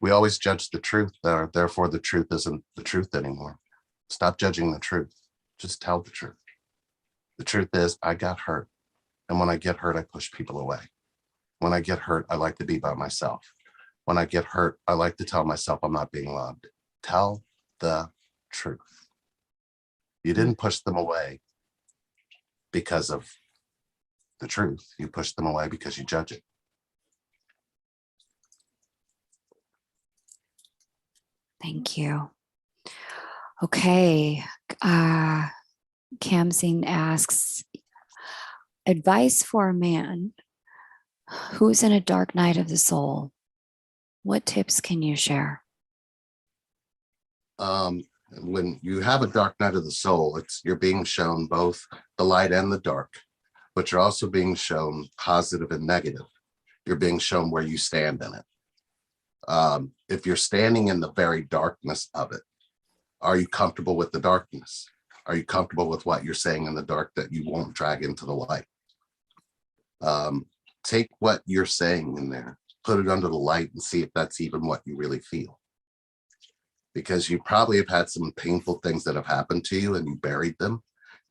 We always judge the truth, therefore the truth isn't the truth anymore. Stop judging the truth. Just tell the truth. The truth is, I got hurt. And when I get hurt, I push people away. When I get hurt, I like to be by myself. When I get hurt, I like to tell myself I'm not being loved. Tell the truth. You didn't push them away because of the truth. You pushed them away because you judge it. Thank you. Okay. Kamseen asks, advice for a man who's in a dark night of the soul. What tips can you share? When you have a dark night of the soul, you're being shown both the light and the dark, but you're also being shown positive and negative. You're being shown where you stand in it. If you're standing in the very darkness of it, are you comfortable with the darkness? Are you comfortable with what you're saying in the dark that you won't drag into the light? Take what you're saying in there, put it under the light and see if that's even what you really feel. Because you probably have had some painful things that have happened to you and you buried them.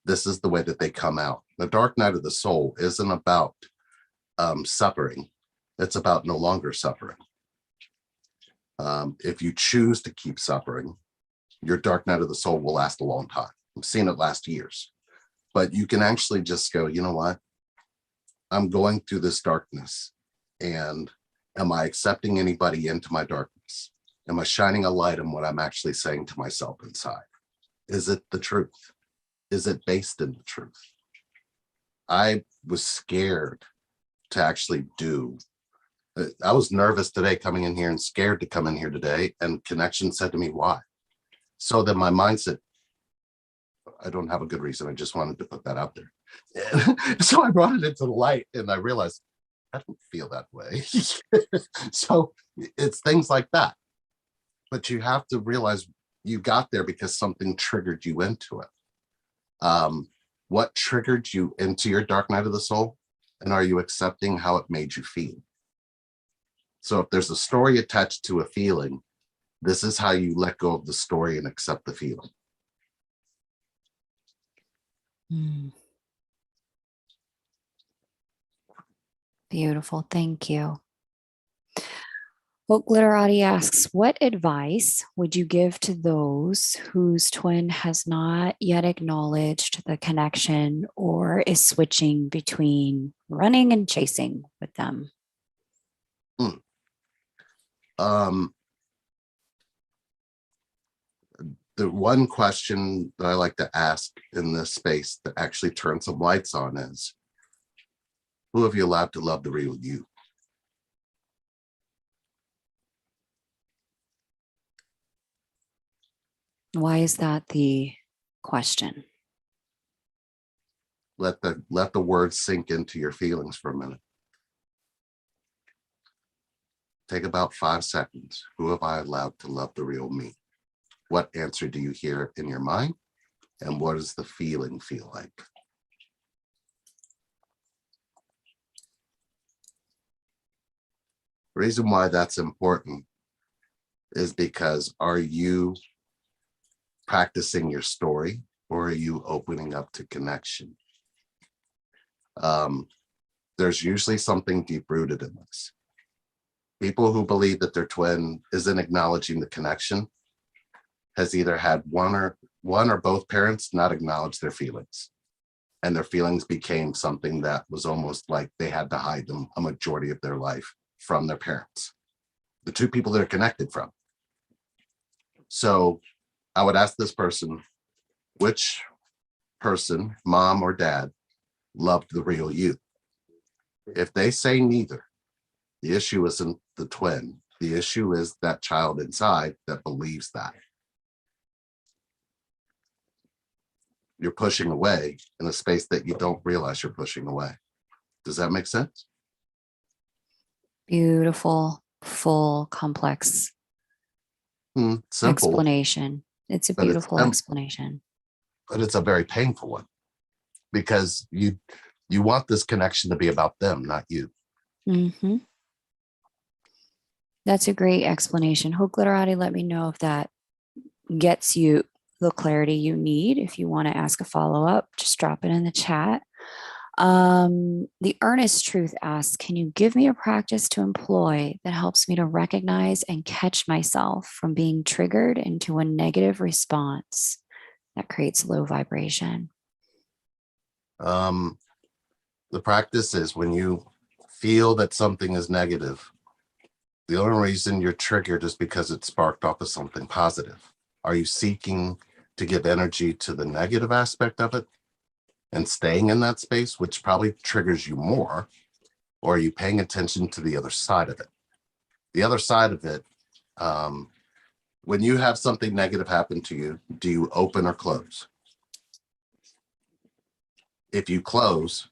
This is the way that they come out. The dark night of the soul isn't about suffering. It's about no longer suffering. If you choose to keep suffering, your dark night of the soul will last a long time. I've seen it last years. But you can actually just go, you know what? I'm going through this darkness. And am I accepting anybody into my darkness? Am I shining a light on what I'm actually saying to myself inside? Is it the truth? Is it based in the truth? I was scared to actually do. I was nervous today coming in here and scared to come in here today. And Connection said to me, why? So then my mind said, I don't have a good reason. I just wanted to put that out there. So I brought it into the light and I realized I don't feel that way. So it's things like that. But you have to realize you got there because something triggered you into it. What triggered you into your dark night of the soul? And are you accepting how it made you feel? So if there's a story attached to a feeling, this is how you let go of the story and accept the feeling. Mm, beautiful. Thank you. Well, Glitterati asks, what advice would you give to those whose twin has not yet acknowledged the connection or is switching between running and chasing with them? Hmm. Um, the one question that I like to ask in this space that actually turns some lights on is, who have you allowed to love the real you? Why is that the question? Let the words sink into your feelings for a minute. Take about 5 seconds. Who have I allowed to love the real me? What answer do you hear in your mind? And what does the feeling feel like? The reason why that's important is because, are you practicing your story, or are you opening up to connection? Um, there's usually something deep rooted in this. People who believe that their twin isn't acknowledging the connection has either had one or both parents not acknowledge their feelings, and their feelings became something that was almost like they had to hide them a majority of their life from their parents, the two people they're connected from. So I would ask this person, which person, mom or dad, loved the real you? If they say neither, the issue isn't the twin. The issue is that child inside that believes that. You're pushing away in a space that you don't realize you're pushing away. Does that make sense? Beautiful, full, complex Simple, explanation. It's a but it's beautiful explanation. but it's a very painful one, because you want this connection to be about them, not you. Mm-hmm. That's a great explanation. Hope Glitterati, let me know if that gets you the clarity you need. If you want to ask a follow up, just drop it in the chat. The earnest truth asks, can you give me a practice to employ that helps me to recognize and catch myself from being triggered into a negative response that creates low vibration? Um, the practice is, when you feel that something is negative, the only reason you're triggered is because it sparked off of something positive. Are you seeking to give energy to the negative aspect of it and staying in that space, which probably triggers you more? Or are you paying attention to the other side of it? The other side of it, um, when you have something negative happen to you, do you open or close? If you close,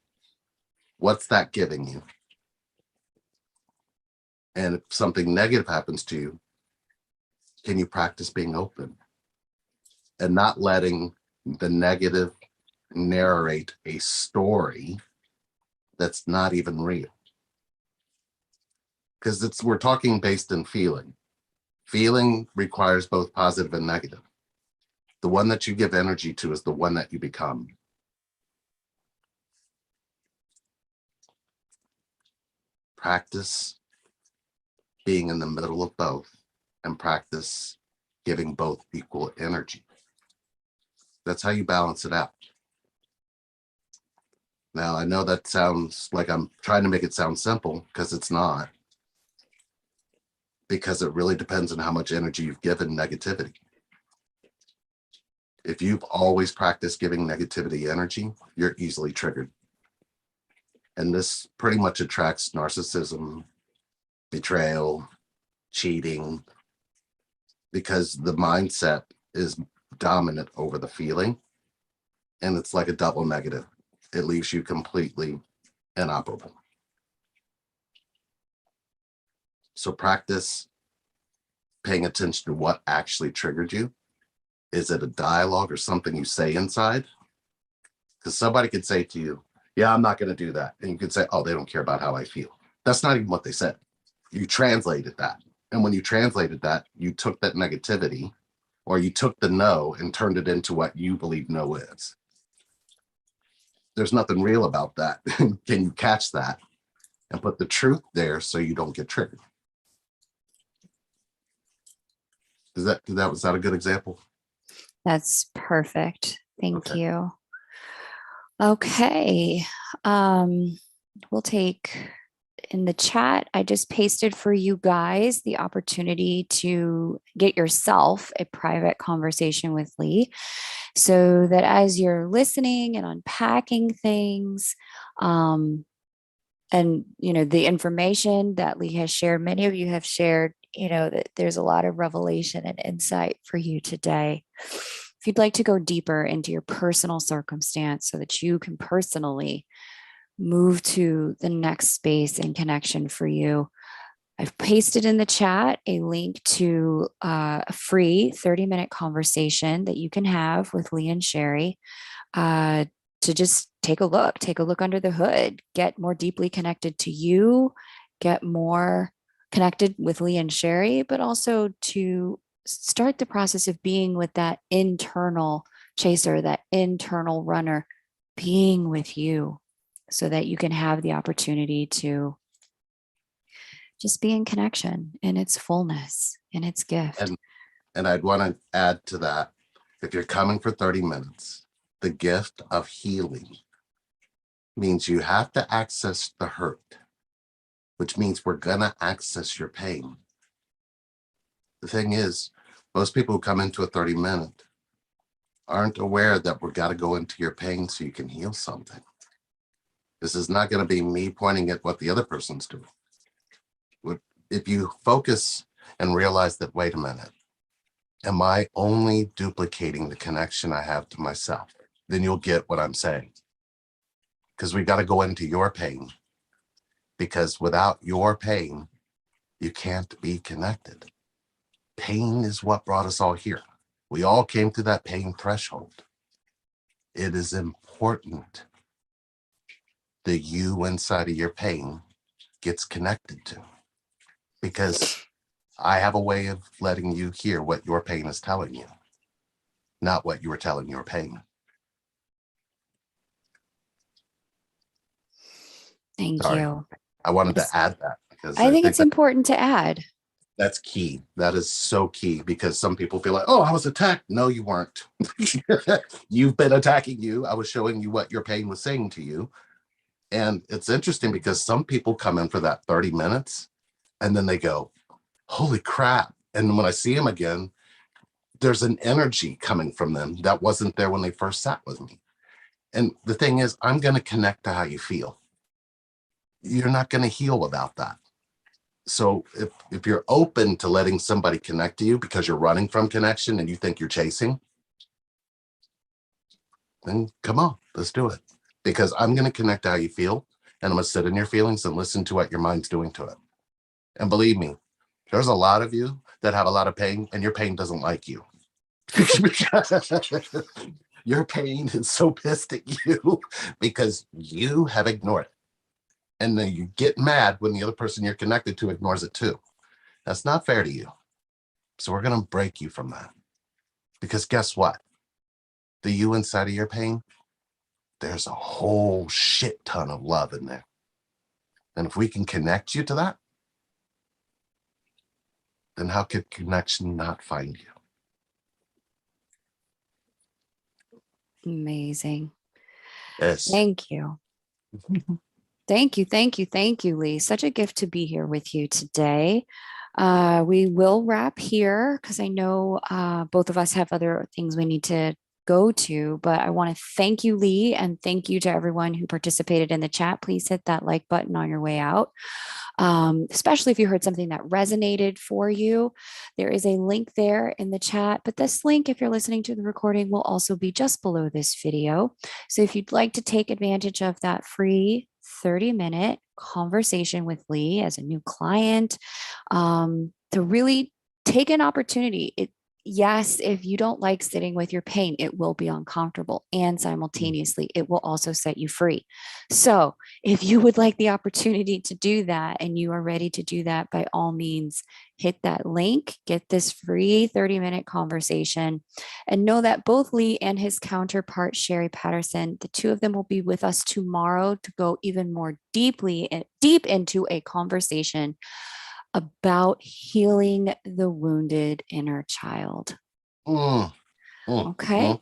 what's that giving you? And if something negative happens to you, can you practice being open and not letting the negative narrate a story that's not even real? Because we're talking based in feeling. Feeling requires both positive and negative. The one that you give energy to is the one that you become. Practice being in the middle of both, and practice giving both equal energy. That's how you balance it out. Now, I know that sounds like I'm trying to make it sound simple, because it's not, because it really depends on how much energy you've given negativity. If you've always practiced giving negativity energy, you're easily triggered. And this pretty much attracts narcissism, betrayal, cheating, because the mindset is dominant over the feeling. And it's like a double negative. It leaves you completely inoperable. So practice paying attention to what actually triggered you. Is it a dialogue or something you say inside? Because somebody could say to you, yeah, I'm not going to do that. And you could say, oh, they don't care about how I feel. That's not even what they said. You translated that. And when you translated that, you took that negativity, or you took the no and turned it into what you believe no is. There's nothing real about that. Can you catch that and put the truth there so you don't get triggered? Was that a good example? That's perfect. Thank Okay. you. Okay. Um, we'll take in the chat. I just pasted for you guys the opportunity to get yourself a private conversation with Lee so that as you're listening and unpacking things, and the information that Lee has shared, many of you have shared, that there's a lot of revelation and insight for you today. If you'd like to go deeper into your personal circumstance so that you can personally move to the next space and connection for you, I've pasted in the chat a link to a free 30-minute conversation that you can have with Lee and Sherry, uh, to just take a look under the hood, get more deeply connected to you, get more connected with Lee and Sherry, but also to start the process of being with that internal chaser, that internal runner, being with you so that you can have the opportunity to just be in connection in its fullness, in its gift. And and I'd want to add to that, if you're coming for 30 minutes, the gift of healing means you have to access the hurt, which means we're going to access your pain. The thing is, most people who come into a 30-minute aren't aware that we've got to go into your pain so you can heal something. This is not going to be me pointing at what the other person's doing. If you focus and realize that, wait a minute, am I only duplicating the connection I have to myself? Then you'll get what I'm saying. Because we got to go into your pain. Because without your pain, you can't be connected. Pain is what brought us all here. We all came through that pain threshold. It is important that you inside of your pain gets connected to, because I have a way of letting you hear what your pain is telling you, not what you were telling your pain. Thank Sorry. you. I wanted to add that because I I think think it's important to add. that's key. That is so key, because some people feel like, oh, I was attacked. No, you weren't. You've been attacking you. I was showing you what your pain was saying to you. And it's interesting because some people come in for that 30 minutes and then they go, holy crap. And when I see them again, there's an energy coming from them that wasn't there when they first sat with me. And the thing is, I'm going to connect to how you feel. You're not going to heal without that. So if you're open to letting somebody connect to you because you're running from connection and you think you're chasing, then come on, let's do it. Because I'm going to connect to how you feel, and I'm going to sit in your feelings and listen to what your mind's doing to it. And believe me, there's a lot of you that have a lot of pain, and your pain doesn't like you. Your pain is so pissed at you because you have ignored it. And then you get mad when the other person you're connected to ignores it too. That's not fair to you. So we're going to break you from that. Because guess what? The you inside of your pain, there's a whole shit ton of love in there. And if we can connect you to that, then how could connection not find you? Amazing. Yes. Thank you. Thank you. Thank you. Thank you, Lee. Such a gift to be here with you today. We will wrap here because I know both of us have other things we need to go to, but I want to thank you, Lee, and thank you to everyone who participated in the chat. Please hit that like button on your way out. Especially if you heard something that resonated for you. There is a link there in the chat, but this link, if you're listening to the recording, will also be just below this video. So if you'd like to take advantage of that free 30-minute conversation with Lee as a new client, to really take an opportunity. Yes, if you don't like sitting with your pain, it will be uncomfortable, and simultaneously, it will also set you free. So if you would like the opportunity to do that and you are ready to do that, by all means, hit that link, get this free 30-minute conversation, and know that both Lee and his counterpart, Sherry Patterson, the two of them will be with us tomorrow to go even more deep into a conversation about healing the wounded inner child. Mm, Okay.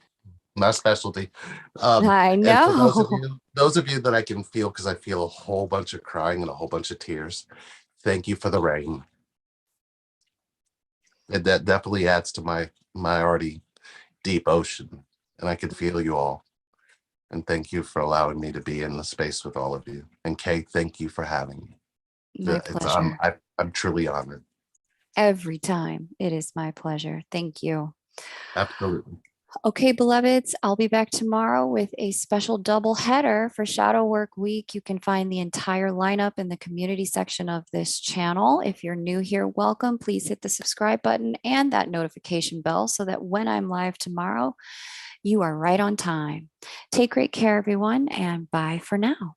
my specialty. I And for know. those of you that I can feel, because I feel a whole bunch of crying and a whole bunch of tears, thank you for the rain. That definitely adds to my already deep ocean, and I can feel you all. And thank you for allowing me to be in the space with all of you. And Kay, thank you for having me. My pleasure. I'm truly honored. Every time. It is my pleasure. Thank you. Absolutely. Okay, beloveds, I'll be back tomorrow with a special double header for Shadow Work Week. You can find the entire lineup in the community section of this channel. If you're new here, welcome. Please hit the subscribe button and that notification bell so that when I'm live tomorrow, you are right on time. Take great care, everyone, and bye for now.